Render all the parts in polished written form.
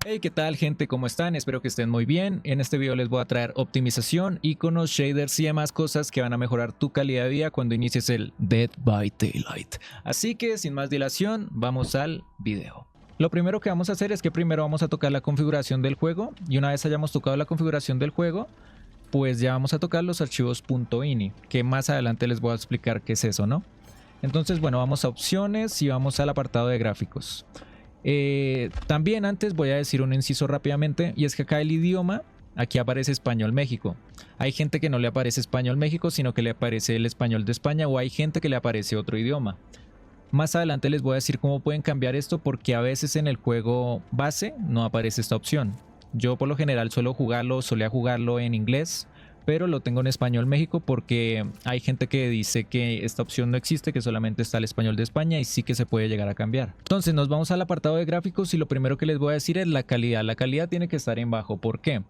Hey, ¿qué tal gente? ¿Cómo están? Espero que estén muy bien. En este video les voy a traer optimización, iconos, shaders y demás cosas que van a mejorar tu calidad de vida cuando inicies el Dead by Daylight. Así que sin más dilación, vamos al video. Lo primero que vamos a hacer es que primero vamos a tocar la configuración del juego y una vez hayamos tocado la configuración del juego, pues ya vamos a tocar los archivos .ini, que más adelante les voy a explicar qué es eso, ¿no? Entonces, bueno, vamos a opciones y vamos al apartado de gráficos. También antes voy a decir un inciso rápidamente, y es que acá el idioma, aquí aparece Español México. Hay gente que no le aparece Español México, sino que le aparece el español de España, o hay gente que le aparece otro idioma. Más adelante les voy a decir cómo pueden cambiar esto, porque a veces en el juego base no aparece esta opción. Yo por lo general solía jugarlo en inglés, pero lo tengo en español México porque hay gente que dice que esta opción no existe, que solamente está el español de España y sí que se puede llegar a cambiar. Entonces nos vamos al apartado de gráficos y lo primero que les voy a decir es la calidad. La calidad tiene que estar en bajo. ¿Por qué?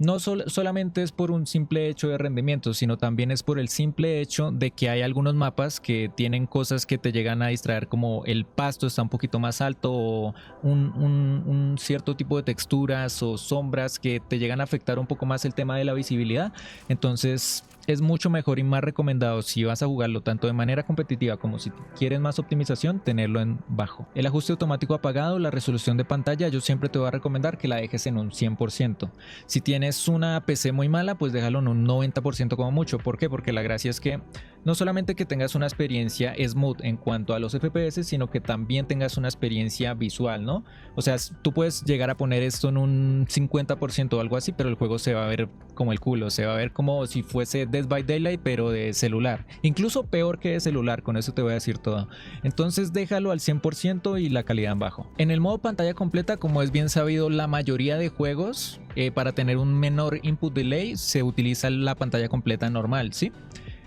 No solamente es por un simple hecho de rendimiento, sino también es por el simple hecho de que hay algunos mapas que tienen cosas que te llegan a distraer, como el pasto está un poquito más alto o un cierto tipo de texturas o sombras que te llegan a afectar un poco más el tema de la visibilidad. Entonces es mucho mejor y más recomendado, si vas a jugarlo tanto de manera competitiva como si quieres más optimización, tenerlo en bajo. El ajuste automático apagado, la resolución de pantalla, yo siempre te voy a recomendar que la dejes en un 100%. Si tienes una PC muy mala, pues déjalo en un 90% como mucho. ¿Por qué? Porque la gracia es que no solamente que tengas una experiencia smooth en cuanto a los FPS, sino que también tengas una experiencia visual, ¿no? O sea, tú puedes llegar a poner esto en un 50% o algo así, pero el juego se va a ver como el culo, se va a ver como si fuese Dead by Daylight, pero de celular. Incluso peor que de celular, con eso te voy a decir todo. Entonces déjalo al 100% y la calidad en bajo. En el modo pantalla completa, como es bien sabido, la mayoría de juegos, para tener un menor input delay, se utiliza la pantalla completa normal, ¿sí?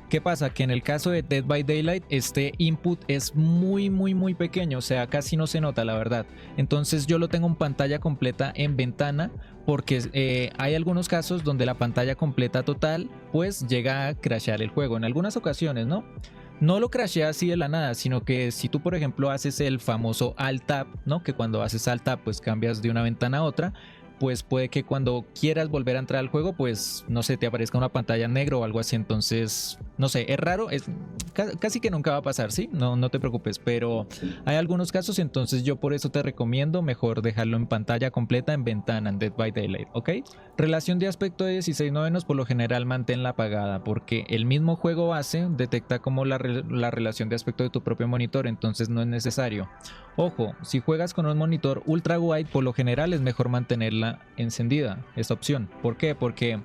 ¿Qué pasa? Que en el caso de Dead by Daylight este input es muy pequeño, o sea, casi no se nota, la verdad. Entonces yo lo tengo en pantalla completa en ventana, porque hay algunos casos donde la pantalla completa total pues llega a crashear el juego en algunas ocasiones, ¿no? No lo crashea así de la nada, sino que si tú por ejemplo haces el famoso Alt Tab, ¿no? Que cuando haces Alt Tab pues cambias de una ventana a otra, pues puede que cuando quieras volver a entrar al juego, pues no sé, te aparezca una pantalla negra o algo así. Entonces, no sé, es raro, casi que nunca va a pasar, ¿sí? No te preocupes, pero hay algunos casos, entonces yo por eso te recomiendo mejor dejarlo en pantalla completa en ventana, en Dead by Daylight, ¿ok? Relación de aspecto de 16 novenos, por lo general manténla apagada, porque el mismo juego base detecta como la relación de aspecto de tu propio monitor, entonces no es necesario. Ojo, si juegas con un monitor ultra wide, por lo general es mejor mantenerla encendida, esta opción. ¿Por qué? Porque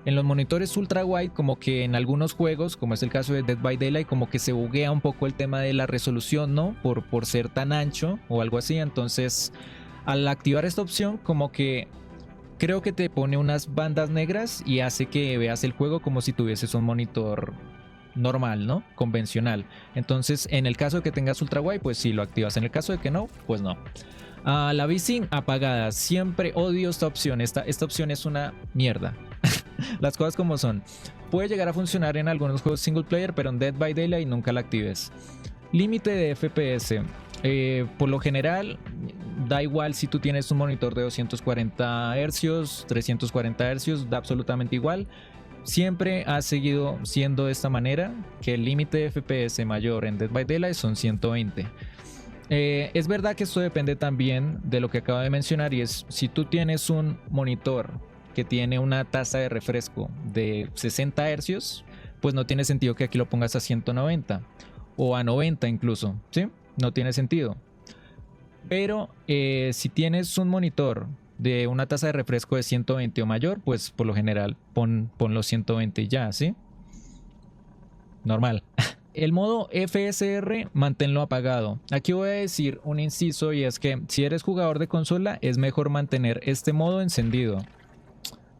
en los monitores ultra wide, como que en algunos juegos, como es el caso de Dead by Daylight, como que se buguea un poco el tema de la resolución, ¿no? Por ser tan ancho o algo así. Entonces, al activar esta opción, como que creo que te pone unas bandas negras y hace que veas el juego como si tuvieses un monitor normal, ¿no? Convencional. Entonces, en el caso de que tengas ultra wide, pues sí lo activas. En el caso de que no, pues no. La VSync apagada. Siempre odio esta opción. Esta opción es una mierda. Las cosas como son. Puede llegar a funcionar en algunos juegos single player, pero en Dead by Daylight nunca la actives. Límite de FPS. Por lo general, da igual si tú tienes un monitor de 240 Hz, 340 Hz, da absolutamente igual. Siempre ha seguido siendo de esta manera, que el límite de FPS mayor en Dead by Daylight son 120. Es verdad que esto depende también de lo que acabo de mencionar, y es si tú tienes un monitor que tiene una tasa de refresco de 60 Hz, pues no tiene sentido que aquí lo pongas a 190 o a 90 incluso, ¿sí? No tiene sentido. Pero si tienes un monitor de una tasa de refresco de 120 o mayor, pues por lo general pon los 120 y ya, ¿sí? Normal. El modo FSR, manténlo apagado. Aquí voy a decir un inciso, y es que si eres jugador de consola, es mejor mantener este modo encendido,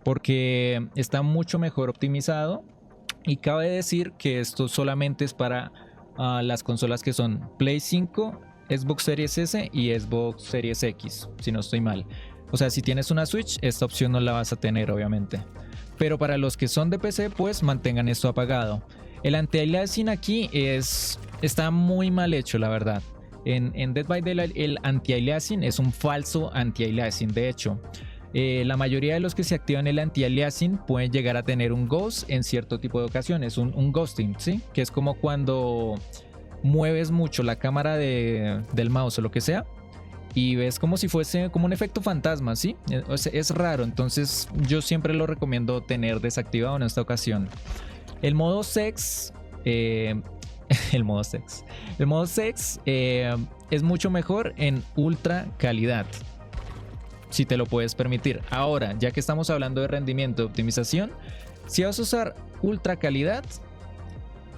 porque está mucho mejor optimizado. Y cabe decir que esto solamente es para las consolas que son Play 5, Xbox Series S y Xbox Series X, si no estoy mal. O sea, si tienes una Switch, esta opción no la vas a tener, obviamente. Pero para los que son de PC, pues mantengan esto apagado. El anti-aliasing aquí está muy mal hecho, la verdad. En Dead by Daylight el anti-aliasing es un falso anti-aliasing. De hecho, la mayoría de los que se activan el anti-aliasing pueden llegar a tener un ghost en cierto tipo de ocasiones, un ghosting, ¿sí? Que es como cuando mueves mucho la cámara del mouse o lo que sea y ves como si fuese como un efecto fantasma, ¿sí? O sea, es raro, entonces yo siempre lo recomiendo tener desactivado en esta ocasión. El modo sex, el modo sex es mucho mejor en ultra calidad, si te lo puedes permitir. Ahora, ya que estamos hablando de rendimiento, de optimización, si vas a usar ultra calidad,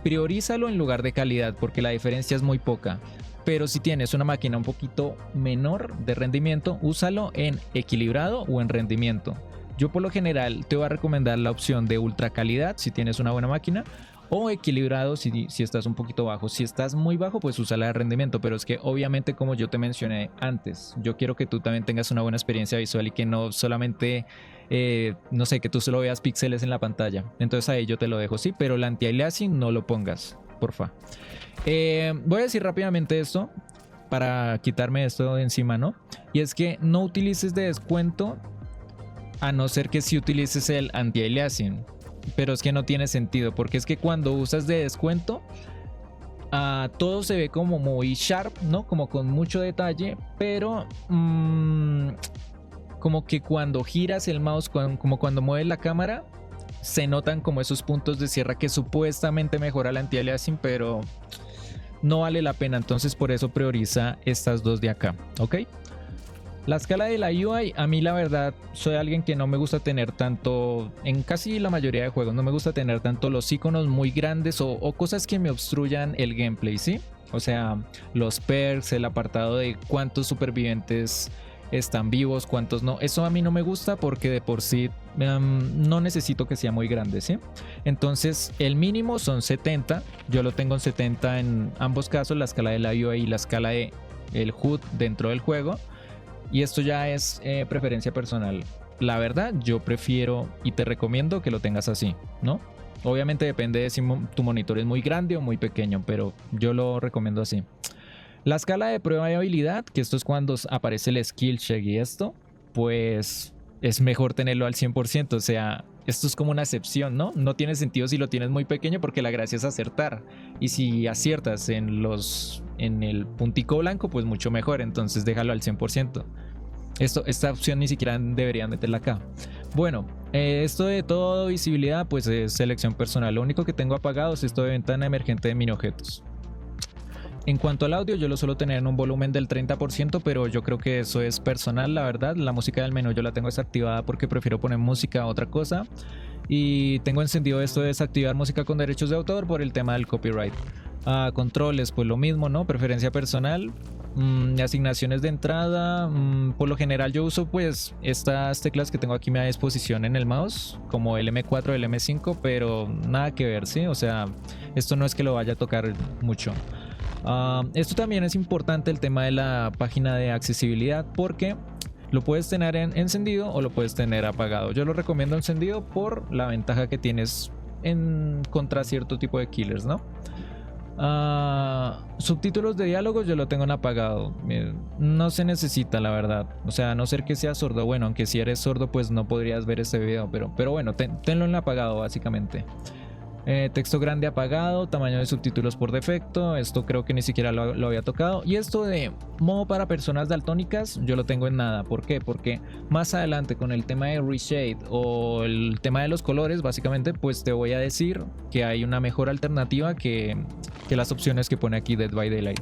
priorízalo en lugar de calidad porque la diferencia es muy poca. Pero si tienes una máquina un poquito menor de rendimiento, úsalo en equilibrado o en rendimiento. Yo por lo general te voy a recomendar la opción de ultra calidad si tienes una buena máquina, o equilibrado si estás un poquito bajo. Si estás muy bajo, pues usa la de rendimiento, pero es que obviamente, como yo te mencioné antes, yo quiero que tú también tengas una buena experiencia visual y que no solamente no sé, que tú solo veas píxeles en la pantalla. Entonces ahí yo te lo dejo, sí, pero el anti-aliasing no lo pongas, porfa. Voy a decir rápidamente esto para quitarme esto de encima, ¿no? Y es que no utilices de descuento a no ser que sí utilices el anti-aliasing. Pero es que no tiene sentido, porque es que cuando usas de descuento, todo se ve como muy sharp, ¿no? Como con mucho detalle, pero como que cuando giras el mouse, como cuando mueves la cámara, se notan como esos puntos de sierra que supuestamente mejora el anti-aliasing, pero no vale la pena. Entonces por eso prioriza estas dos de acá, ¿ok? La escala de la UI, a mí la verdad soy alguien que no me gusta tener tanto, en casi la mayoría de juegos no me gusta tener tanto los iconos muy grandes o cosas que me obstruyan el gameplay, ¿sí? O sea, los perks, el apartado de cuántos supervivientes están vivos, cuántos no. Eso a mí no me gusta porque de por sí no necesito que sea muy grande, ¿sí? Entonces el mínimo son 70, yo lo tengo en 70 en ambos casos, la escala de la UI y la escala de el HUD dentro del juego. Y esto ya es preferencia personal. La verdad, yo prefiero y te recomiendo que lo tengas así, ¿no? Obviamente depende de si tu monitor es muy grande o muy pequeño, pero yo lo recomiendo así. La escala de prueba de habilidad, que esto es cuando aparece el skill check y esto, pues es mejor tenerlo al 100%. O sea, esto es como una excepción, ¿no? No tiene sentido si lo tienes muy pequeño porque la gracia es acertar. Y si aciertas en el puntico blanco, pues mucho mejor. Entonces déjalo al 100%. Esta opción ni siquiera deberían meterla acá. Bueno, esto de todo visibilidad, pues es selección personal. Lo único que tengo apagado es esto de ventana emergente de mini objetos. En cuanto al audio, yo lo suelo tener en un volumen del 30%, pero yo creo que eso es personal, la verdad. La música del menú yo la tengo desactivada porque prefiero poner música a otra cosa. Y tengo encendido esto de desactivar música con derechos de autor por el tema del copyright. Controles, pues lo mismo, ¿no? Preferencia personal. Asignaciones de entrada, por lo general yo uso pues estas teclas que tengo aquí a disposición en el mouse, como el M4, el M5, pero nada que ver, ¿sí? O sea, esto no es que lo vaya a tocar mucho. Esto también es importante, el tema de la página de accesibilidad, porque lo puedes tener encendido o lo puedes tener apagado. Yo lo recomiendo encendido por la ventaja que tienes contra cierto tipo de killers, ¿no? Subtítulos de diálogos yo lo tengo en apagado. No se necesita, la verdad. O sea, a no ser que seas sordo. Bueno, aunque si eres sordo pues no podrías ver este video, pero bueno, tenlo en apagado básicamente. Texto grande apagado, tamaño de subtítulos por defecto, esto creo que ni siquiera lo había tocado. Y esto de modo para personas daltónicas yo lo tengo en nada. ¿Por qué? Porque más adelante con el tema de reshade o el tema de los colores básicamente, pues te voy a decir que hay una mejor alternativa que las opciones que pone aquí Dead by Daylight.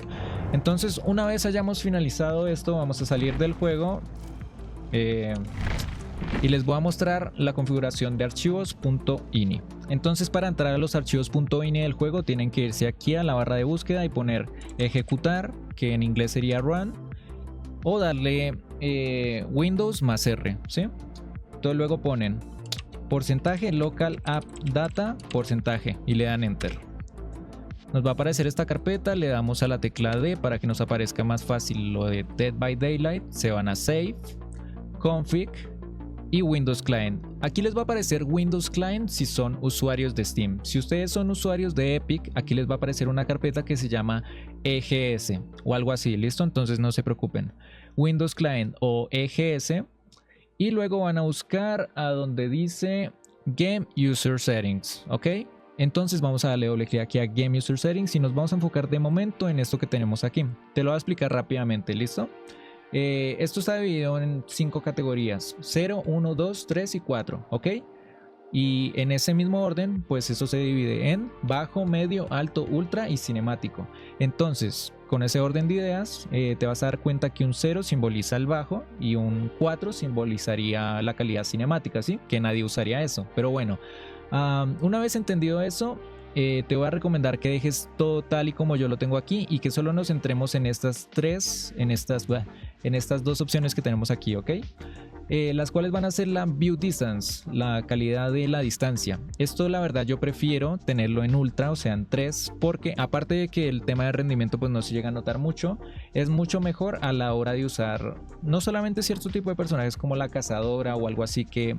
Entonces, una vez hayamos finalizado esto, vamos a salir del juego y les voy a mostrar la configuración de archivos .ini. Entonces, para entrar a los archivos .ini del juego tienen que irse aquí a la barra de búsqueda y poner ejecutar, que en inglés sería run, o darle Windows más R, ¿sí? Entonces luego ponen porcentaje local app data porcentaje y le dan enter. Nos va a aparecer esta carpeta, le damos a la tecla D para que nos aparezca más fácil lo de Dead by Daylight. Se van a Save, Config y Windows Client. Aquí les va a aparecer Windows Client si son usuarios de Steam. Si ustedes son usuarios de Epic, aquí les va a aparecer una carpeta que se llama EGS o algo así, ¿listo? Entonces no se preocupen. Windows Client o EGS y luego van a buscar a donde dice Game User Settings, ¿ok? Entonces vamos a darle doble clic aquí a Game User Settings y nos vamos a enfocar de momento en esto que tenemos aquí. Te lo voy a explicar rápidamente, ¿listo? Esto está dividido en 5 categorías: 0, 1, 2, 3 y 4, ¿ok? Y en ese mismo orden, pues eso se divide en bajo, medio, alto, ultra y cinemático. Entonces, con ese orden de ideas, te vas a dar cuenta que un 0 simboliza el bajo y un 4 simbolizaría la calidad cinemática, ¿sí? Que nadie usaría eso, pero bueno. Una vez entendido eso, te voy a recomendar que dejes todo tal y como yo lo tengo aquí y que solo nos centremos en estas dos opciones que tenemos aquí, ¿ok? Las cuales van a ser la View Distance, la calidad de la distancia. Esto la verdad yo prefiero tenerlo en ultra, o sea en 3, porque aparte de que el tema de rendimiento pues no se llega a notar mucho, es mucho mejor a la hora de usar no solamente cierto tipo de personajes como la cazadora o algo así que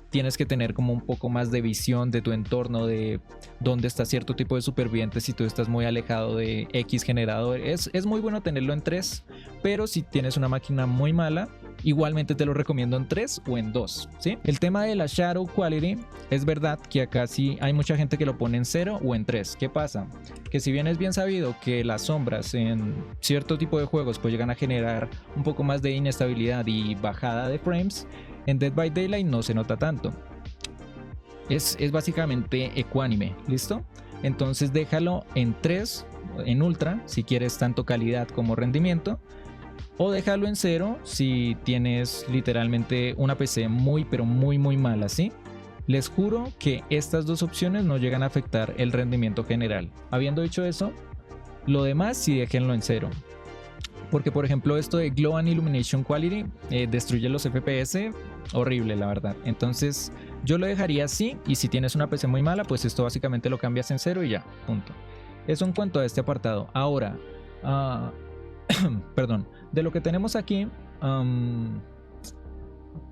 tienes que tener como un poco más de visión de tu entorno, de dónde está cierto tipo de supervivientes si tú estás muy alejado de X generador. Es muy bueno tenerlo en 3, pero si tienes una máquina muy mala, igualmente te lo recomiendo en 3 o en 2, ¿sí? El tema de la Shadow Quality, es verdad que acá sí hay mucha gente que lo pone en 0 o en 3. ¿Qué pasa? Que si bien es bien sabido que las sombras en cierto tipo de juegos pues llegan a generar un poco más de inestabilidad y bajada de frames, en Dead by Daylight no se nota tanto. Es básicamente ecuánime, ¿listo? Entonces déjalo en 3, en ultra, si quieres tanto calidad como rendimiento. O déjalo en 0 si tienes literalmente una PC muy pero muy mala, ¿sí? Les juro que estas dos opciones no llegan a afectar el rendimiento general. Habiendo dicho eso, lo demás sí déjenlo en 0. Porque por ejemplo esto de Glow and Illumination Quality destruye los FPS, horrible la verdad. Entonces yo lo dejaría así, y si tienes una PC muy mala pues esto básicamente lo cambias en 0 y ya, punto. Eso en cuanto a este apartado. Ahora, perdón, de lo que tenemos aquí,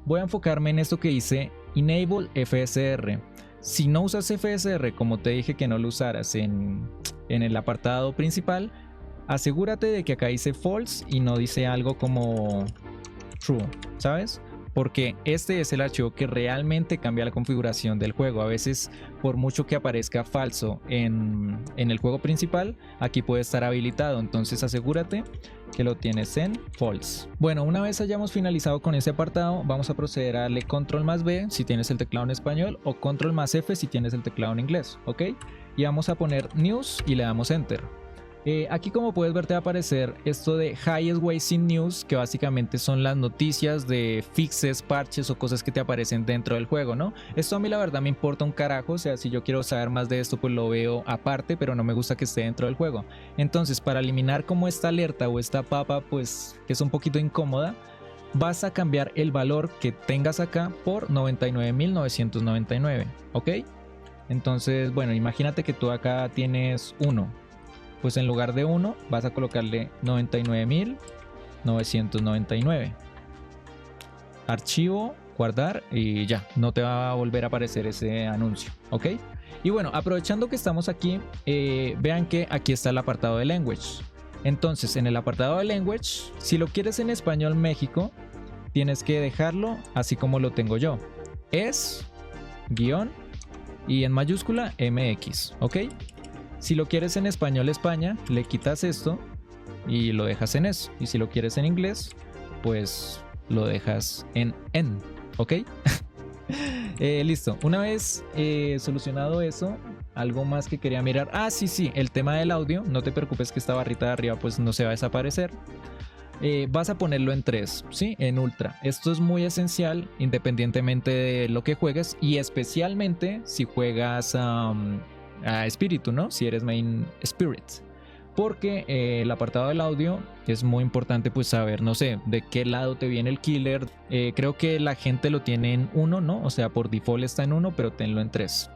voy a enfocarme en esto que dice Enable FSR. Si no usas FSR, como te dije que no lo usaras en el apartado principal, asegúrate de que acá dice false y no dice algo como true, ¿sabes? Porque este es el archivo que realmente cambia la configuración del juego. A veces, por mucho que aparezca falso en el juego principal, aquí puede estar habilitado. Entonces asegúrate que lo tienes en false. Bueno, una vez hayamos finalizado con ese apartado, vamos a proceder a darle control más B si tienes el teclado en español o control más F si tienes el teclado en inglés, ¿ok? Y vamos a poner news y le damos enter. Aquí, como puedes ver, te va a aparecer esto de Highest Waiting News, que básicamente son las noticias de fixes, parches o cosas que te aparecen dentro del juego, ¿no? Esto a mí la verdad me importa un carajo, o sea, si yo quiero saber más de esto pues lo veo aparte, pero no me gusta que esté dentro del juego. Entonces, para eliminar como esta alerta o esta papa pues que es un poquito incómoda, vas a cambiar el valor que tengas acá por 99.999, ¿ok? Entonces, bueno, imagínate que tú acá tienes 1. Pues en lugar de 1 vas a colocarle 99.999. Archivo, guardar y ya, no te va a volver a aparecer ese anuncio, ¿ok? Y bueno, aprovechando que estamos aquí, vean que aquí está el apartado de Language. Entonces, en el apartado de Language, si lo quieres en español México, tienes que dejarlo así como lo tengo yo. Es guión y en mayúscula MX, ¿ok? Si lo quieres en español España, le quitas esto y lo dejas en eso. Y si lo quieres en inglés, pues lo dejas en N, ¿ok? Listo. Una vez solucionado eso, algo más que quería mirar. Sí, el tema del audio. No te preocupes que esta barrita de arriba pues no se va a desaparecer. Vas a ponerlo en 3, ¿sí? En ultra. Esto es muy esencial independientemente de lo que juegues y especialmente si juegas a espíritu, ¿no? Si eres main spirit, porque el apartado del audio es muy importante pues saber, no sé, de qué lado te viene el killer. Creo que la gente lo tiene en 1, ¿no? O sea, por default está en 1, pero tenlo en 3.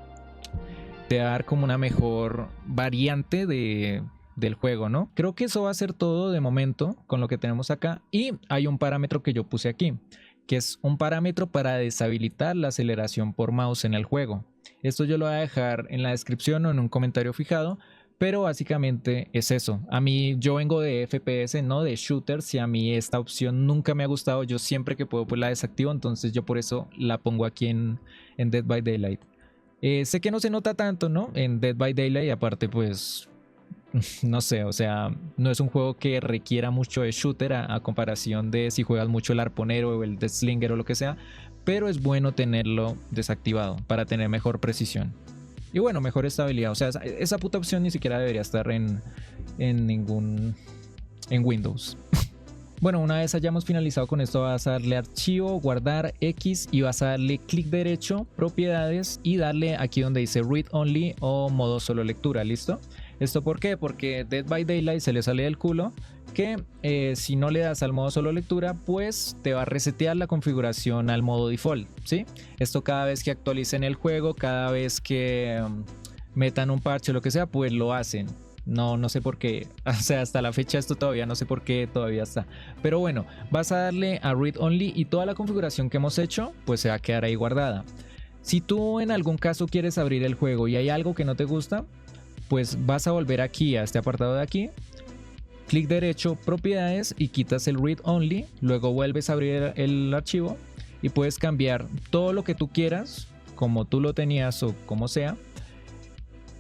Te va a dar como una mejor variante del juego, ¿no? Creo que eso va a ser todo de momento con lo que tenemos acá, y hay un parámetro que yo puse aquí que es un parámetro para deshabilitar la aceleración por mouse en el juego. Esto yo lo voy a dejar en la descripción o en un comentario fijado, pero básicamente es eso. A mí, yo vengo de FPS, no de shooters, y a mí esta opción nunca me ha gustado. Yo siempre que puedo pues la desactivo, entonces yo por eso la pongo aquí en Dead by Daylight. Sé que no se nota tanto, ¿no? En Dead by Daylight, y aparte pues no sé, o sea, no es un juego que requiera mucho de shooter a comparación de si juegas mucho el arponero o el de slinger o lo que sea, pero es bueno tenerlo desactivado para tener mejor precisión. Y bueno, mejor estabilidad, o sea, esa puta opción ni siquiera debería estar en Windows. Bueno, una vez hayamos finalizado con esto, vas a darle archivo, guardar X y vas a darle clic derecho, propiedades y darle aquí donde dice read only o modo solo lectura, ¿listo? ¿Esto por qué? Porque Dead by Daylight se le sale del culo que si no le das al modo solo lectura, pues te va a resetear la configuración al modo default, ¿sí? Esto cada vez que actualicen el juego, cada vez que metan un parche o lo que sea, pues lo hacen. No sé por qué, o sea, hasta la fecha esto todavía no sé por qué todavía está. Pero bueno, vas a darle a read only y toda la configuración que hemos hecho, pues se va a quedar ahí guardada. Si tú en algún caso quieres abrir el juego y hay algo que no te gusta, pues vas a volver aquí a este apartado de aquí, clic derecho, propiedades y quitas el read only, luego vuelves a abrir el archivo y puedes cambiar todo lo que tú quieras, como tú lo tenías o como sea,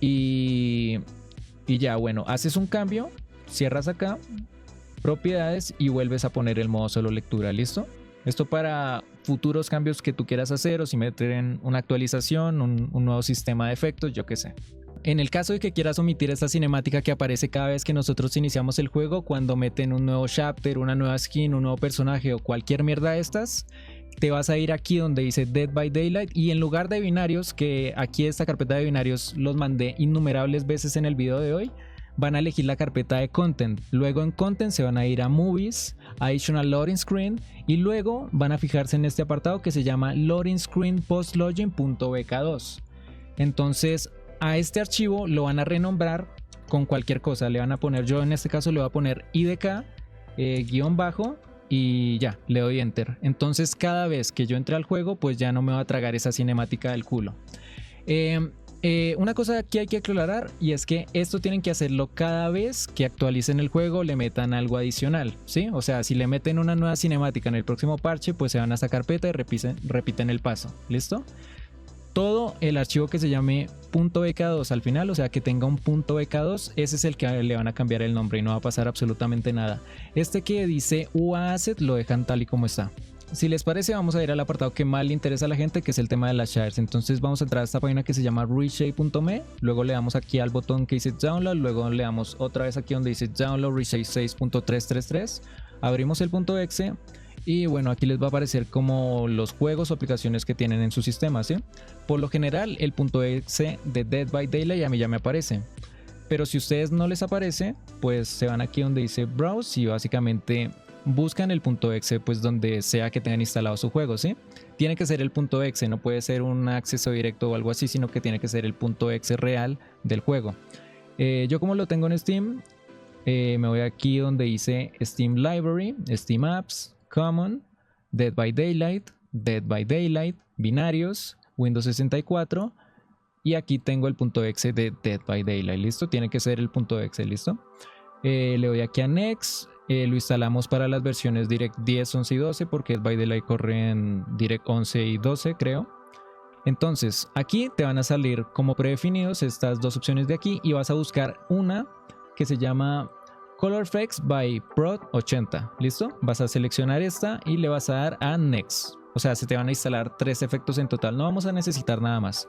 y ya, bueno, haces un cambio, cierras acá, propiedades y vuelves a poner el modo solo lectura, ¿listo? Esto para futuros cambios que tú quieras hacer o si meten una actualización, un nuevo sistema de efectos, yo qué sé. En el caso de que quieras omitir esta cinemática que aparece cada vez que nosotros iniciamos el juego, cuando meten un nuevo chapter, una nueva skin, un nuevo personaje o cualquier mierda de estas, te vas a ir aquí donde dice Dead by Daylight y en lugar de binarios, que aquí esta carpeta de binarios los mandé innumerables veces en el video de hoy, van a elegir la carpeta de Content. Luego en Content se van a ir a Movies, Additional Loading Screen y luego van a fijarse en este apartado que se llama Loading Screen Post Login.bk2. Entonces a este archivo lo van a renombrar con cualquier cosa, le van a poner, yo en este caso le voy a poner IDK guión bajo y ya, le doy enter. Entonces cada vez que yo entre al juego pues ya no me va a tragar esa cinemática del culo. Una cosa que hay que aclarar y es que esto tienen que hacerlo cada vez que actualicen el juego, le metan algo adicional, ¿sí? O sea, si le meten una nueva cinemática en el próximo parche, pues se van a esa carpeta y repiten el paso, ¿listo? Todo el archivo que se llame .bk2 al final, o sea que tenga un .bk2, ese es el que le van a cambiar el nombre y no va a pasar absolutamente nada. Este que dice UASset lo dejan tal y como está. Si les parece, vamos a ir al apartado que más le interesa a la gente, que es el tema de las shaders. Entonces vamos a entrar a esta página que se llama reshape.me, luego le damos aquí al botón que dice download, luego le damos otra vez aquí donde dice download reshape 6.333, abrimos el .exe y bueno, aquí les va a aparecer como los juegos o aplicaciones que tienen en su sistema, ¿sí? Por lo general el .exe de Dead by Daylight a mí ya me aparece, pero si a ustedes no les aparece, pues se van aquí donde dice browse y básicamente buscan el .exe pues donde sea que tengan instalado su juego, ¿sí? Tiene que ser el .exe, no puede ser un acceso directo o algo así, sino que tiene que ser el .exe real del juego. Yo como lo tengo en Steam, me voy aquí donde dice Steam Library, Steam Apps, Common, Dead by Daylight, binarios, Windows 64 y aquí tengo el .exe de Dead by Daylight, ¿listo? Tiene que ser el .exe, ¿listo? Le doy aquí a Next. Lo instalamos para las versiones Direct 10, 11 y 12 porque Dead by Daylight corre en Direct 11 y 12 creo. Entonces aquí te van a salir como predefinidos estas dos opciones de aquí y vas a buscar una que se llama Color Effects by Prod 80, ¿listo? Vas a seleccionar esta y le vas a dar a Next. O sea, se te van a instalar 3 efectos en total, no vamos a necesitar nada más.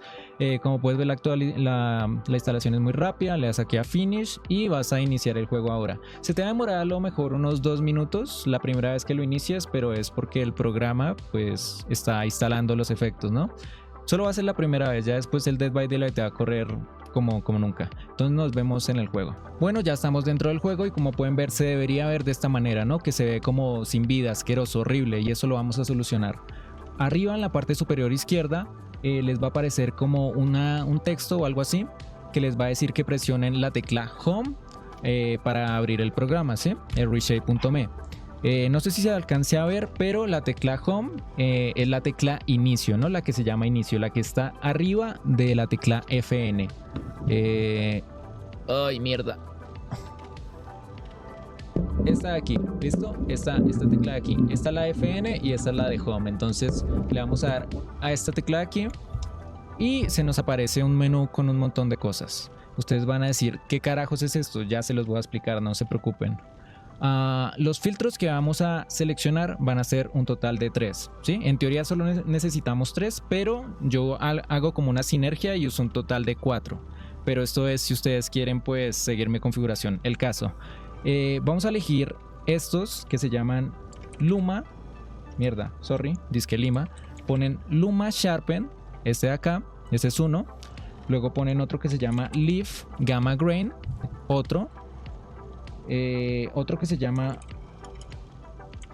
Como puedes ver la instalación es muy rápida, le das aquí a Finish y vas a iniciar el juego ahora. Se te va a demorar a lo mejor unos 2 minutos la primera vez que lo inicies, pero es porque el programa pues está instalando los efectos, ¿no? Solo va a ser la primera vez, ya después el Dead by Daylight te va a correr como nunca. Entonces nos vemos en el juego. Bueno, ya estamos dentro del juego y como pueden ver se debería ver de esta manera, ¿no? Que se ve como sin vida, asqueroso, horrible y eso lo vamos a solucionar. Arriba en la parte superior izquierda les va a aparecer como un texto o algo así que les va a decir que presionen la tecla Home para abrir el programa, ¿sí? El reshape.me. No sé si se alcance a ver, pero la tecla Home es la tecla inicio, ¿no? La que se llama inicio, la que está arriba de la tecla FN. Ay, mierda. Esta de aquí, ¿listo? Esta tecla de aquí. Esta es la FN y esta es la de Home. Entonces le vamos a dar a esta tecla de aquí y se nos aparece un menú con un montón de cosas. Ustedes van a decir, ¿qué carajos es esto? Ya se los voy a explicar, no se preocupen. Los filtros que vamos a seleccionar van a ser un total de 3, ¿sí? En teoría solo necesitamos 3, pero yo hago como una sinergia y uso un total de 4. Pero esto es si ustedes quieren pues seguir mi configuración. El caso, vamos a elegir estos que se llaman Luma. Mierda, sorry, disque Lima. Ponen Luma Sharpen, este de acá, ese es uno. Luego ponen otro que se llama Leaf Gamma Grain, otro que se llama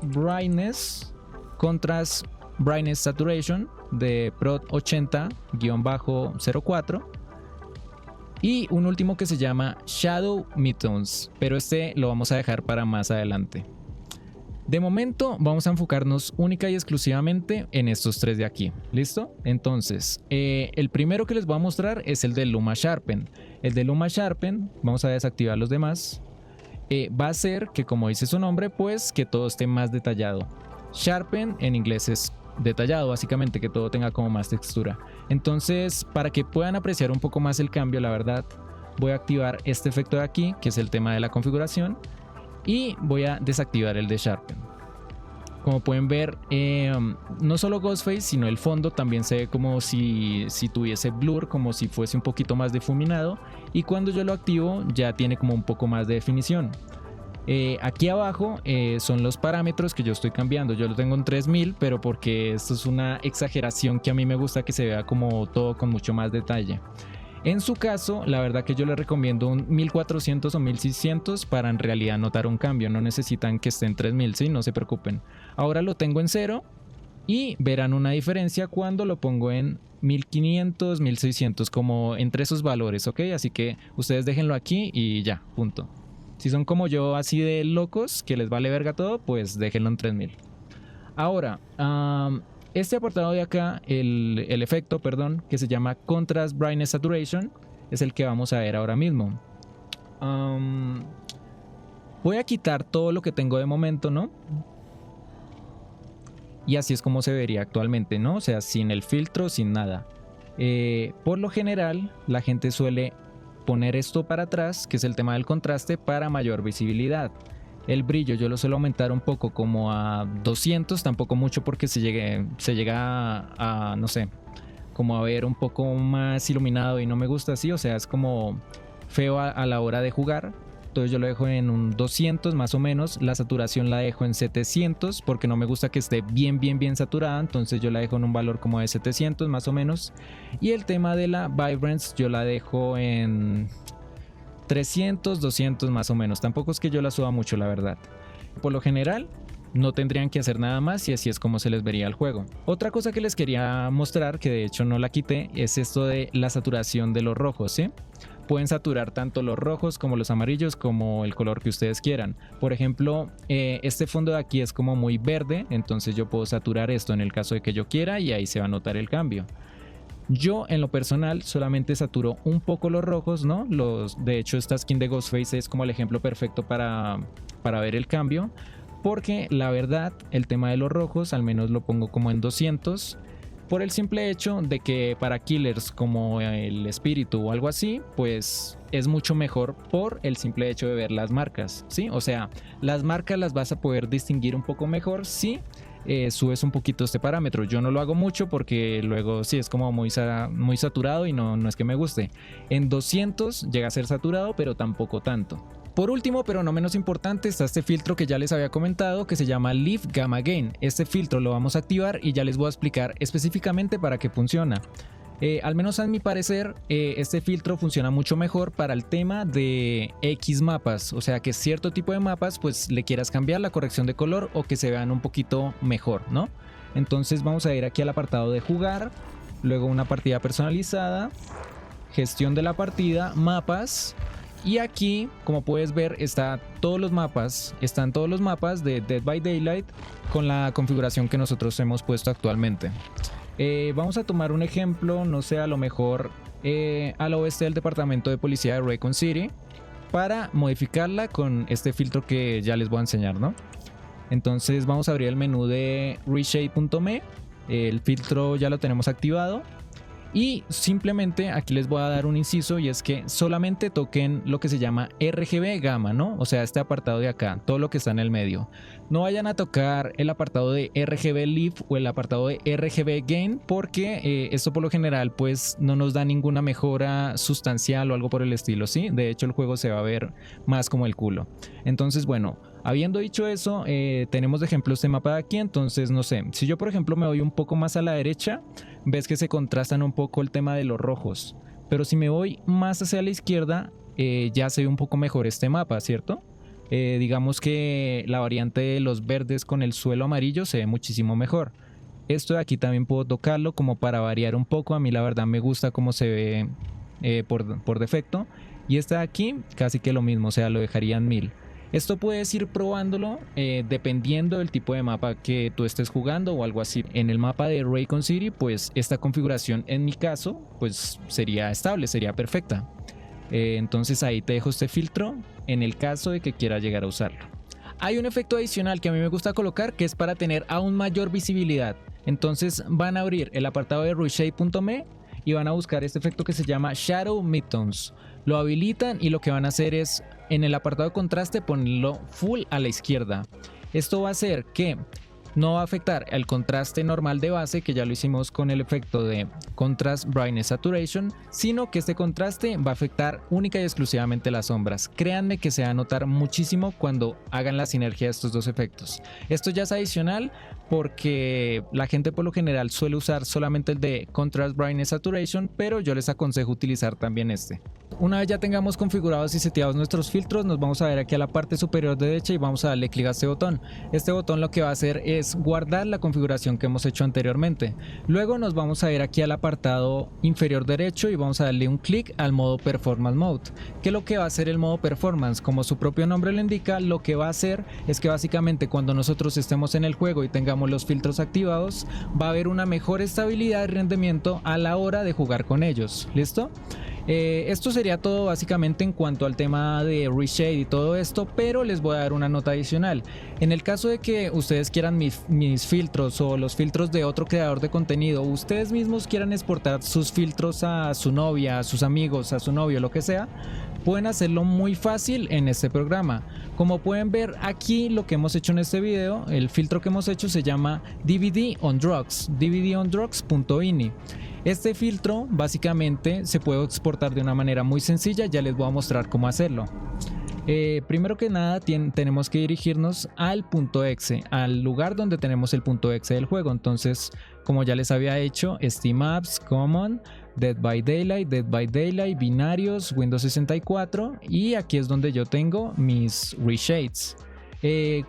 Brightness Contrast Brightness Saturation de Prod 80-04 y un último que se llama Shadow Midtones, pero este lo vamos a dejar para más adelante. De momento vamos a enfocarnos única y exclusivamente en estos 3 de aquí, ¿listo? Entonces, el primero que les voy a mostrar es el de Luma Sharpen. El de Luma Sharpen, vamos a desactivar los demás. Va a ser que, como dice su nombre, pues que todo esté más detallado. Sharpen en inglés es detallado, básicamente, que todo tenga como más textura. Entonces, para que puedan apreciar un poco más el cambio, la verdad, voy a activar este efecto de aquí, que es el tema de la configuración, y voy a desactivar el de Sharpen. Como pueden ver, no solo Ghostface, sino el fondo también se ve como si tuviese blur, como si fuese un poquito más difuminado, y cuando yo lo activo ya tiene como un poco más de definición. Aquí abajo son los parámetros que yo estoy cambiando. Yo lo tengo en 3000, pero porque esto es una exageración que a mí me gusta que se vea como todo con mucho más detalle. En su caso, la verdad que yo les recomiendo un 1400 o 1600 para en realidad notar un cambio. No necesitan que esté en 3000, ¿sí? No se preocupen. Ahora lo tengo en 0 y verán una diferencia cuando lo pongo en 1500, 1600, como entre esos valores, ¿ok? Así que ustedes déjenlo aquí y ya, punto. Si son como yo, así de locos, que les vale verga todo, pues déjenlo en 3000. Ahora, este apartado de acá, el efecto, perdón, que se llama Contrast Brightness Saturation, es el que vamos a ver ahora mismo. Voy a quitar todo lo que tengo de momento, ¿no? Y así es como se vería actualmente, ¿no? O sea, sin el filtro, sin nada. Por lo general, la gente suele poner esto para atrás, que es el tema del contraste, para mayor visibilidad. El brillo yo lo suelo aumentar un poco, como a 200, tampoco mucho porque se llega a no sé, como a ver un poco más iluminado y no me gusta así, o sea, es como feo a la hora de jugar. Entonces yo lo dejo en un 200 más o menos, la saturación la dejo en 700 porque no me gusta que esté bien saturada, entonces yo la dejo en un valor como de 700 más o menos. Y el tema de la vibrance yo la dejo en 300, 200 más o menos. Tampoco es que yo la suba mucho, la verdad. Por lo general, no tendrían que hacer nada más y así es como se les vería el juego. Otra cosa que les quería mostrar, que de hecho no la quité, es esto de la saturación de los rojos, ¿sí? Pueden saturar tanto los rojos como los amarillos, como el color que ustedes quieran. Por ejemplo, este fondo de aquí es como muy verde, entonces yo puedo saturar esto en el caso de que yo quiera y ahí se va a notar el cambio. Yo en lo personal solamente saturo un poco los rojos, ¿no? De hecho esta skin de Ghostface es como el ejemplo perfecto para ver el cambio, porque la verdad el tema de los rojos al menos lo pongo como en 200, por el simple hecho de que para killers como el espíritu o algo así, pues es mucho mejor por el simple hecho de ver las marcas, ¿sí? O sea, las marcas las vas a poder distinguir un poco mejor si subes un poquito este parámetro. Yo no lo hago mucho porque luego sí es como muy saturado y no es que me guste. En 200 llega a ser saturado, pero tampoco tanto. Por último, pero no menos importante, está este filtro que ya les había comentado, que se llama Leaf Gamma Gain. Este filtro lo vamos a activar y ya les voy a explicar específicamente para qué funciona. Al menos a mi parecer, este filtro funciona mucho mejor para el tema de X mapas, o sea que cierto tipo de mapas pues le quieras cambiar la corrección de color o que se vean un poquito mejor, ¿no? Entonces vamos a ir aquí al apartado de jugar, luego una partida personalizada, gestión de la partida, mapas, Y aquí, como puedes ver, están todos los mapas de Dead by Daylight con la configuración que nosotros hemos puesto actualmente. Vamos a tomar un ejemplo, no sé, a lo mejor al oeste del departamento de policía de Raycon City, para modificarla con este filtro que ya les voy a enseñar, ¿no? Entonces vamos a abrir el menú de reshade.me, el filtro ya lo tenemos activado. Y simplemente aquí les voy a dar un inciso, y es que solamente toquen lo que se llama RGB Gamma, ¿no? O sea, este apartado de acá, todo lo que está en el medio. No vayan a tocar el apartado de RGB Leaf o el apartado de RGB Gain, porque esto por lo general pues no nos da ninguna mejora sustancial o algo por el estilo, ¿sí? De hecho el juego se va a ver más como el culo. Entonces bueno, habiendo dicho eso, tenemos de ejemplo este mapa de aquí. Entonces no sé, si yo por ejemplo me voy un poco más a la derecha, ves que se contrastan un poco el tema de los rojos, pero si me voy más hacia la izquierda, ya se ve un poco mejor este mapa, ¿cierto? Digamos que la variante de los verdes con el suelo amarillo se ve muchísimo mejor. Esto de aquí también puedo tocarlo como para variar un poco. A mí la verdad me gusta cómo se ve por defecto. Y este de aquí casi que lo mismo, o sea, lo dejaría en 1000. Esto puedes ir probándolo dependiendo del tipo de mapa que tú estés jugando o algo así. En el mapa de Raycon City, pues esta configuración en mi caso pues sería estable, sería perfecta. Entonces ahí te dejo este filtro en el caso de que quieras llegar a usarlo. Hay un efecto adicional que a mí me gusta colocar, que es para tener aún mayor visibilidad. Entonces van a abrir el apartado de reshade.me y van a buscar este efecto que se llama Shadow Midtones. Lo habilitan y lo que van a hacer es, en el apartado de contraste, ponerlo full a la izquierda. Esto va a hacer que no va a afectar el contraste normal de base, que ya lo hicimos con el efecto de Contrast Brightness Saturation, sino que este contraste va a afectar única y exclusivamente las sombras. Créanme que se va a notar muchísimo cuando hagan la sinergia de estos dos efectos. Esto ya es adicional porque la gente por lo general suele usar solamente el de Contrast Brightness Saturation, pero yo les aconsejo utilizar también este. Una vez ya tengamos configurados y seteados nuestros filtros, nos vamos a ver aquí a la parte superior derecha y vamos a darle clic a este botón. Este botón lo que va a hacer es guardar la configuración que hemos hecho anteriormente. Luego nos vamos a ir aquí al apartado inferior derecho y vamos a darle un clic al modo Performance Mode. ¿Qué es lo que va a hacer el modo Performance? Como su propio nombre lo indica, lo que va a hacer es que básicamente cuando nosotros estemos en el juego y tengamos los filtros activados, va a haber una mejor estabilidad y rendimiento a la hora de jugar con ellos. ¿Listo? Esto sería todo básicamente en cuanto al tema de reshade y todo esto, pero les voy a dar una nota adicional. En el caso de que ustedes quieran mis filtros o los filtros de otro creador de contenido, ustedes mismos quieran exportar sus filtros a su novia, a sus amigos, a su novio, lo que sea, pueden hacerlo muy fácil en este programa. Como pueden ver aquí, lo que hemos hecho en este video, el filtro que hemos hecho se llama DVD on Drugs, dvdondrugs.ini. Este filtro básicamente se puede exportar de una manera muy sencilla, ya les voy a mostrar cómo hacerlo. Primero que nada tenemos que dirigirnos al punto exe, al lugar donde tenemos el punto exe del juego. Entonces, como ya les había hecho, Steam Apps, Common, Dead by Daylight, binarios, Windows 64, y aquí es donde yo tengo mis reshades.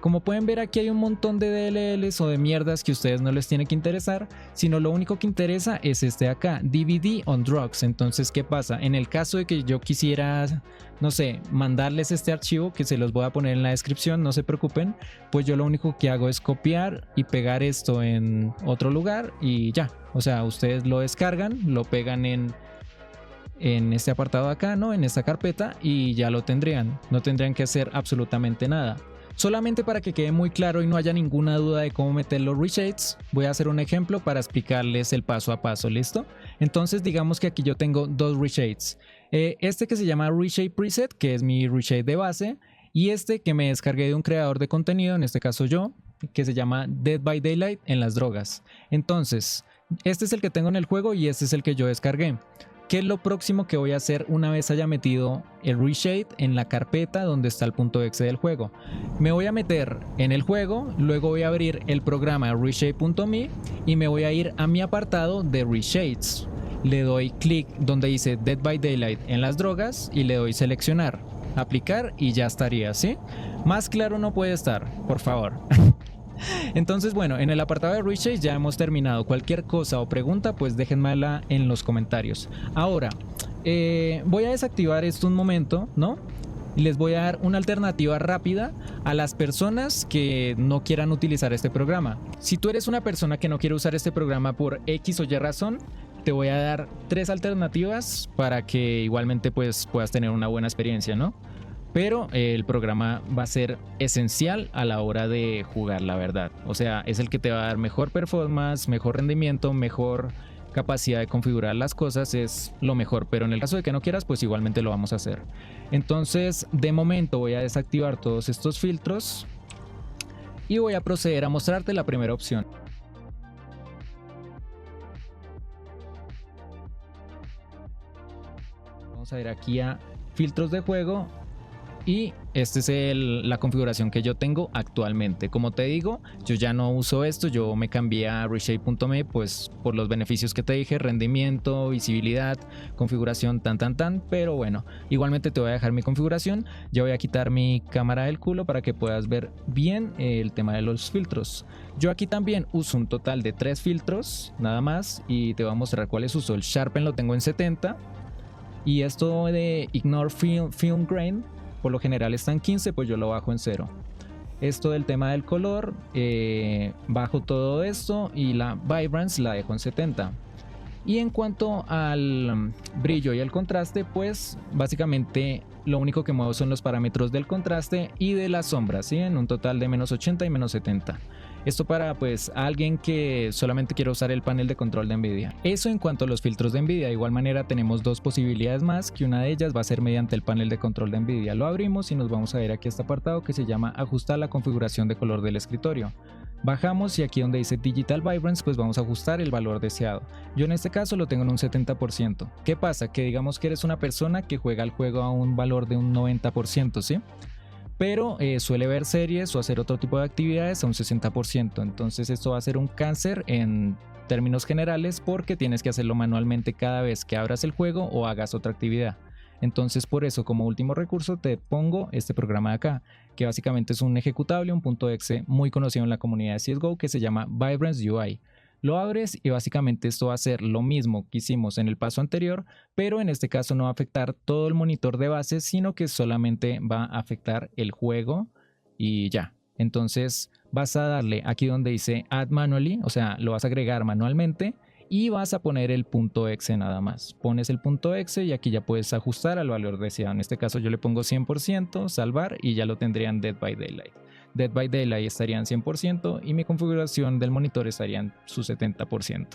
Como pueden ver, aquí hay un montón de DLLs o de mierdas que a ustedes no les tiene que interesar, sino lo único que interesa es este de acá, DVD on Drugs. Entonces, ¿qué pasa? En el caso de que yo quisiera, no sé, mandarles este archivo, que se los voy a poner en la descripción, no se preocupen, pues yo lo único que hago es copiar y pegar esto en otro lugar y ya. O sea, ustedes lo descargan, lo pegan en este apartado de acá, ¿no? En esta carpeta, y ya lo tendrían. No tendrían que hacer absolutamente nada. Solamente para que quede muy claro y no haya ninguna duda de cómo meter los reshades, voy a hacer un ejemplo para explicarles el paso a paso, ¿listo? Entonces digamos que aquí yo tengo dos reshades. Este que se llama Reshade Preset, que es mi reshade de base, y este que me descargué de un creador de contenido, en este caso yo, que se llama Dead by Daylight en las drogas. Entonces, este es el que tengo en el juego y este es el que yo descargué. ¿Qué es lo próximo que voy a hacer una vez haya metido el reshade en la carpeta donde está el punto exe del juego? Me voy a meter en el juego, luego voy a abrir el programa reshade.me y me voy a ir a mi apartado de reshades. Le doy clic donde dice Dead by Daylight en las drogas y le doy seleccionar, aplicar y ya estaría, ¿sí? Más claro no puede estar, por favor. Entonces, bueno, en el apartado de reshade ya hemos terminado. Cualquier cosa o pregunta, pues déjenmela en los comentarios. Ahora, Voy a desactivar esto un momento, ¿no? Y les voy a dar una alternativa rápida a las personas que no quieran utilizar este programa. Si tú eres una persona que no quiere usar este programa por X o Y razón, te voy a dar 3 alternativas para que igualmente pues puedas tener una buena experiencia, ¿no? Pero el programa va a ser esencial a la hora de jugar, la verdad. O sea, es el que te va a dar mejor performance, mejor rendimiento, mejor capacidad de configurar las cosas, es lo mejor. Pero en el caso de que no quieras, pues igualmente lo vamos a hacer. Entonces, de momento voy a desactivar todos estos filtros y voy a proceder a mostrarte la primera opción. Vamos a ir aquí a filtros de juego. Y esta es la configuración que yo tengo actualmente. Como te digo, yo ya no uso esto, yo me cambié a Reshape.me pues por los beneficios que te dije, rendimiento, visibilidad, configuración, tan, pero bueno, igualmente te voy a dejar mi configuración. Yo voy a quitar mi cámara del culo para que puedas ver bien el tema de los filtros. Yo aquí también uso un total de 3 filtros, nada más, y te voy a mostrar cuáles uso. El Sharpen lo tengo en 70 y esto de Ignore Film Grain por lo general está en 15, pues yo lo bajo en 0. Esto del tema del color, bajo todo esto y la Vibrance la dejo en 70. Y en cuanto al brillo y el contraste, pues básicamente lo único que muevo son los parámetros del contraste y de las sombras, ¿sí? En un total de menos 80 y menos 70. Esto para pues alguien que solamente quiere usar el panel de control de Nvidia. Eso en cuanto a los filtros de Nvidia. De igual manera tenemos 2 posibilidades más, que una de ellas va a ser mediante el panel de control de Nvidia. Lo abrimos y nos vamos a ir aquí a este apartado que se llama ajustar la configuración de color del escritorio. Bajamos y aquí donde dice Digital Vibrance pues vamos a ajustar el valor deseado. Yo en este caso lo tengo en un 70%. ¿Qué pasa? Que digamos que eres una persona que juega el juego a un valor de un 90%, ¿sí? Pero suele ver series o hacer otro tipo de actividades a un 60%. Entonces esto va a ser un cáncer en términos generales porque tienes que hacerlo manualmente cada vez que abras el juego o hagas otra actividad. Entonces por eso como último recurso te pongo este programa de acá, que básicamente es un ejecutable, un .exe muy conocido en la comunidad de CSGO que se llama Vibrance UI. Lo abres y básicamente esto va a ser lo mismo que hicimos en el paso anterior, pero en este caso no va a afectar todo el monitor de base, sino que solamente va a afectar el juego y ya. Entonces vas a darle aquí donde dice Add Manually, o sea, lo vas a agregar manualmente y vas a poner el .exe nada más. Pones el .exe y aquí ya puedes ajustar al valor deseado. En este caso yo le pongo 100%, salvar y ya lo tendrían Dead by Daylight. Dead by Daylight estaría en 100% y mi configuración del monitor estaría en su 70%.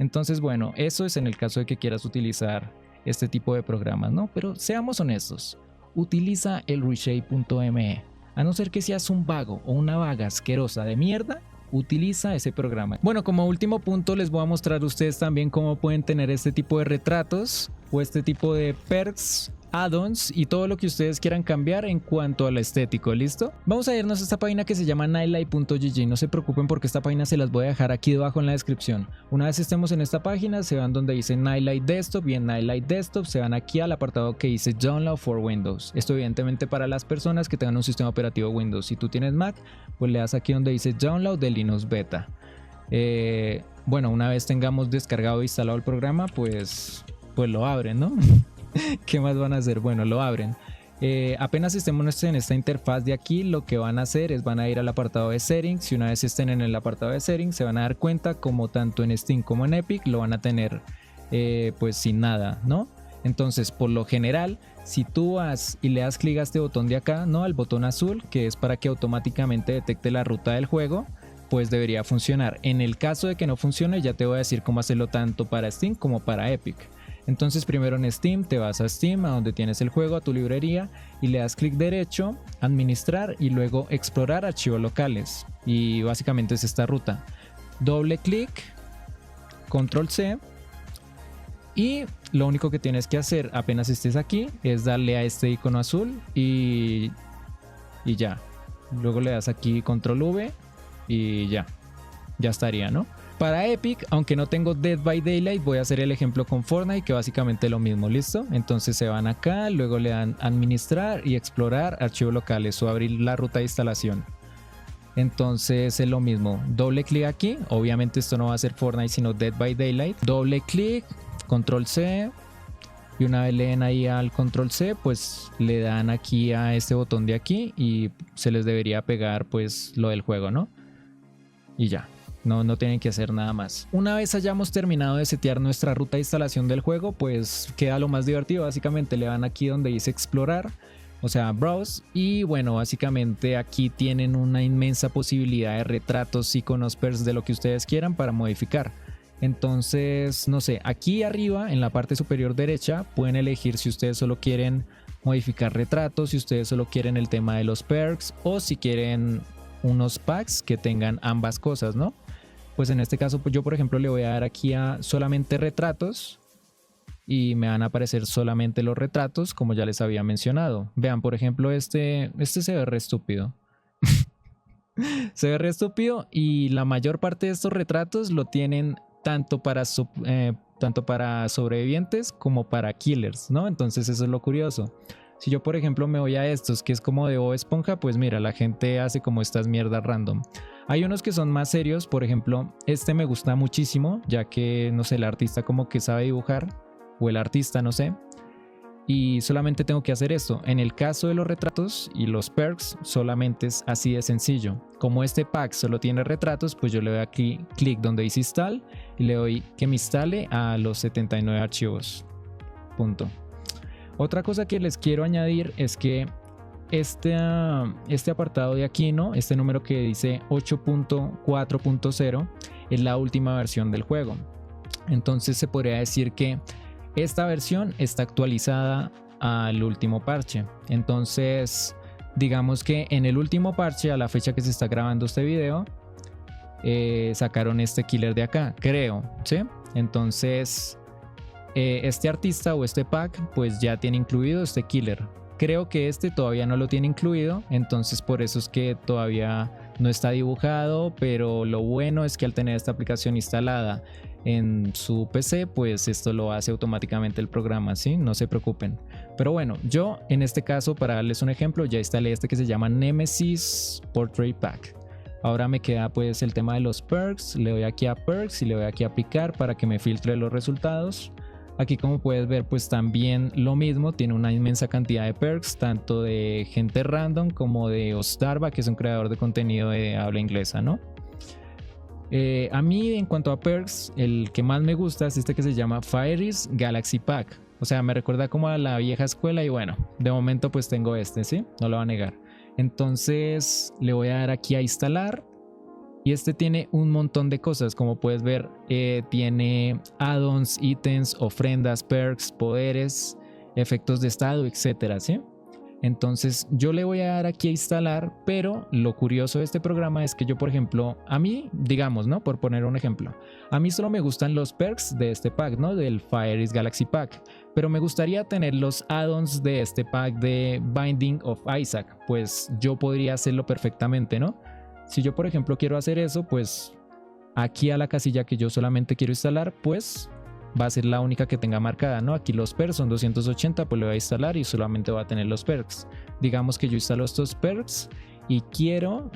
Entonces bueno, eso es en el caso de que quieras utilizar este tipo de programas, ¿no? Pero seamos honestos, utiliza el Reshape.me. A no ser que seas un vago o una vaga asquerosa de mierda, utiliza ese programa. Bueno, como último punto les voy a mostrar a ustedes también cómo pueden tener este tipo de retratos o este tipo de perks, add-ons y todo lo que ustedes quieran cambiar en cuanto al estético, ¿listo? Vamos a irnos a esta página que se llama nightlight.gg. No se preocupen porque esta página se las voy a dejar aquí debajo en la descripción. Una vez estemos en esta página, se van donde dice Nightlight Desktop y en Nightlight Desktop se van aquí al apartado que dice Download for Windows. Esto evidentemente para las personas que tengan un sistema operativo Windows. Si tú tienes Mac, pues le das aquí donde dice Download de Linux Beta. Bueno, una vez tengamos descargado e instalado el programa, pues lo abren, ¿no? ¿Qué más van a hacer? Bueno, lo abren. Apenas estemos en esta interfaz de aquí, lo que van a hacer es van a ir al apartado de Settings. Y una vez estén en el apartado de Settings, se van a dar cuenta como tanto en Steam como en Epic lo van a tener pues sin nada, ¿no? Entonces, por lo general, si tú vas y le das clic a este botón de acá, ¿no? Al botón azul, que es para que automáticamente detecte la ruta del juego, pues debería funcionar. En el caso de que no funcione, ya te voy a decir cómo hacerlo tanto para Steam como para Epic. Entonces primero en Steam te vas a Steam, a donde tienes el juego, a tu librería y le das clic derecho, administrar y luego explorar archivos locales y básicamente es esta ruta. Doble clic, control C y lo único que tienes que hacer apenas estés aquí es darle a este icono azul y ya. Luego le das aquí control V y ya estaría, ¿no? Para Epic, aunque no tengo Dead by Daylight, voy a hacer el ejemplo con Fortnite, que básicamente lo mismo, ¿listo? Entonces se van acá, luego le dan administrar y explorar archivos locales o abrir la ruta de instalación. Entonces es lo mismo, doble clic aquí, obviamente esto no va a ser Fortnite sino Dead by Daylight, doble clic, control C y una vez le den ahí al control C, pues le dan aquí a este botón de aquí y se les debería pegar pues lo del juego, ¿no? Y ya, no tienen que hacer nada más. Una vez hayamos terminado de setear nuestra ruta de instalación del juego, pues queda lo más divertido. Básicamente le dan aquí donde dice explorar, o sea, browse, y bueno, básicamente aquí tienen una inmensa posibilidad de retratos, iconos, perks, de lo que ustedes quieran para modificar. Entonces, no sé, aquí arriba en la parte superior derecha pueden elegir si ustedes solo quieren modificar retratos, si ustedes solo quieren el tema de los perks o si quieren unos packs que tengan ambas cosas, ¿no? Pues en este caso, pues yo por ejemplo le voy a dar aquí a solamente retratos y me van a aparecer solamente los retratos, como ya les había mencionado. Vean, por ejemplo, este se ve re estúpido. Se ve re estúpido y la mayor parte de estos retratos lo tienen tanto para sobrevivientes como para killers, ¿no? Entonces eso es lo curioso. Si yo por ejemplo me voy a estos que es como de Bob Esponja, pues mira, la gente hace como estas mierdas random. Hay unos que son más serios, por ejemplo, este me gusta muchísimo, ya que, no sé, el artista como que sabe dibujar, o el artista, no sé, y solamente tengo que hacer esto. En el caso de los retratos y los perks, solamente es así de sencillo. Como este pack solo tiene retratos, pues yo le doy aquí clic donde dice install y le doy que me instale a los 79 archivos. Punto. Otra cosa que les quiero añadir es que este apartado de aquí, ¿no? Este número que dice 8.4.0 es la última versión del juego. Entonces se podría decir que esta versión está actualizada al último parche. Entonces, digamos que en el último parche, a la fecha que se está grabando este video, sacaron este killer de acá, creo, ¿sí? Entonces, este artista o este pack, pues ya tiene incluido este killer. Creo que este todavía no lo tiene incluido, entonces por eso es que todavía no está dibujado, pero lo bueno es que al tener esta aplicación instalada en su PC, pues esto lo hace automáticamente el programa, ¿sí? No se preocupen. Pero bueno, yo en este caso, para darles un ejemplo, ya instalé este que se llama Nemesis Portrait Pack. Ahora me queda pues el tema de los perks. Le doy aquí a perks y le doy aquí a aplicar para que me filtre los resultados. Aquí, como puedes ver, pues también lo mismo, tiene una inmensa cantidad de perks, tanto de gente random como de Ostarba, que es un creador de contenido de habla inglesa, ¿no? A mí, en cuanto a perks, el que más me gusta es este que se llama Fairies Galaxy Pack. O sea, me recuerda como a la vieja escuela y bueno, de momento pues tengo este, ¿sí? No lo voy a negar. Entonces le voy a dar aquí a instalar. Y este tiene un montón de cosas, como puedes ver, tiene add-ons, ítems, ofrendas, perks, poderes, efectos de estado, etcétera, ¿sí? Entonces yo le voy a dar aquí a instalar, pero lo curioso de este programa es que yo, por ejemplo, a mí, digamos, ¿no? Por poner un ejemplo, a mí solo me gustan los perks de este pack, ¿no? Del Fairies Galaxy Pack, pero me gustaría tener los add-ons de este pack de Binding of Isaac, pues yo podría hacerlo perfectamente, ¿no? Si yo, por ejemplo, quiero hacer eso, pues aquí a la casilla que yo solamente quiero instalar, pues va a ser la única que tenga marcada, ¿no? Aquí los perks son 280, pues le voy a instalar y solamente va a tener los perks. Digamos que yo instalo estos perks y quiero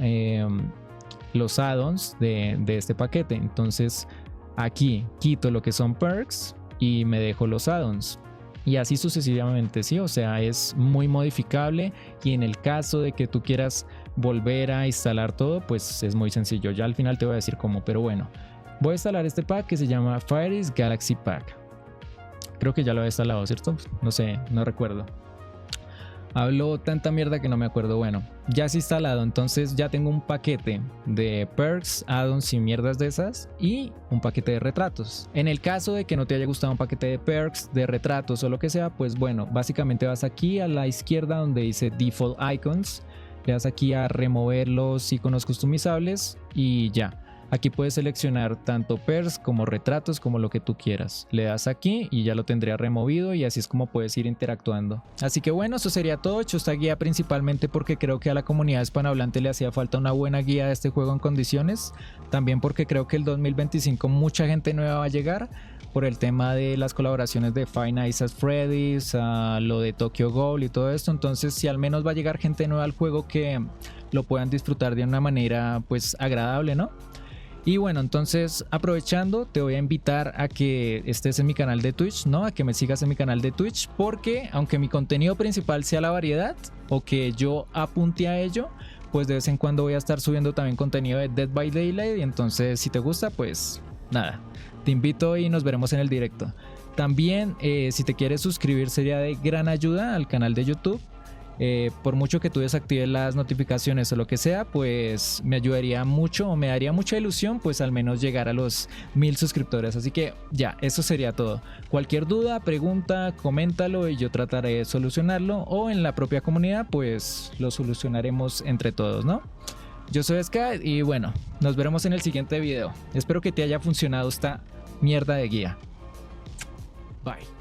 los add-ons de este paquete. Entonces aquí quito lo que son perks y me dejo los add-ons. Y así sucesivamente, ¿sí? O sea, es muy modificable y en el caso de que tú quieras volver a instalar todo, pues es muy sencillo. Ya al final te voy a decir cómo, pero bueno. Voy a instalar este pack que se llama Fairies Galaxy Pack. Creo que ya lo he instalado, ¿cierto? No sé, no recuerdo. Hablo tanta mierda que no me acuerdo. Bueno, ya se ha instalado, entonces ya tengo un paquete de perks, add-ons y mierdas de esas y un paquete de retratos. En el caso de que no te haya gustado un paquete de perks, de retratos o lo que sea, pues bueno, básicamente vas aquí a la izquierda donde dice Default Icons, le das aquí a remover los iconos customizables y ya. Aquí puedes seleccionar tanto perks como retratos como lo que tú quieras. Le das aquí y ya lo tendría removido y así es como puedes ir interactuando. Así que bueno, eso sería todo. He hecho esta guía principalmente porque creo que a la comunidad hispanohablante le hacía falta una buena guía de este juego en condiciones. También porque creo que el 2025 mucha gente nueva va a llegar por el tema de las colaboraciones de Five Nights at Freddy's, lo de Tokyo Ghoul y todo esto. Entonces si al menos va a llegar gente nueva al juego que lo puedan disfrutar de una manera pues agradable, ¿no? Y bueno, entonces aprovechando, te voy a invitar a que estés en mi canal de Twitch, ¿no? A que me sigas en mi canal de Twitch, porque aunque mi contenido principal sea la variedad, o que yo apunte a ello, pues de vez en cuando voy a estar subiendo también contenido de Dead by Daylight. Y entonces si te gusta, pues nada, te invito y nos veremos en el directo. También si te quieres suscribir sería de gran ayuda al canal de YouTube. Por mucho que tú desactives las notificaciones o lo que sea, pues me ayudaría mucho o me daría mucha ilusión pues al menos llegar a los 1000 suscriptores. Así que ya, eso sería todo. Cualquier duda, pregunta, coméntalo y yo trataré de solucionarlo, o en la propia comunidad pues lo solucionaremos entre todos, ¿no? Yo soy Sky y bueno, nos veremos en el siguiente video. Espero que te haya funcionado esta mierda de guía. Bye.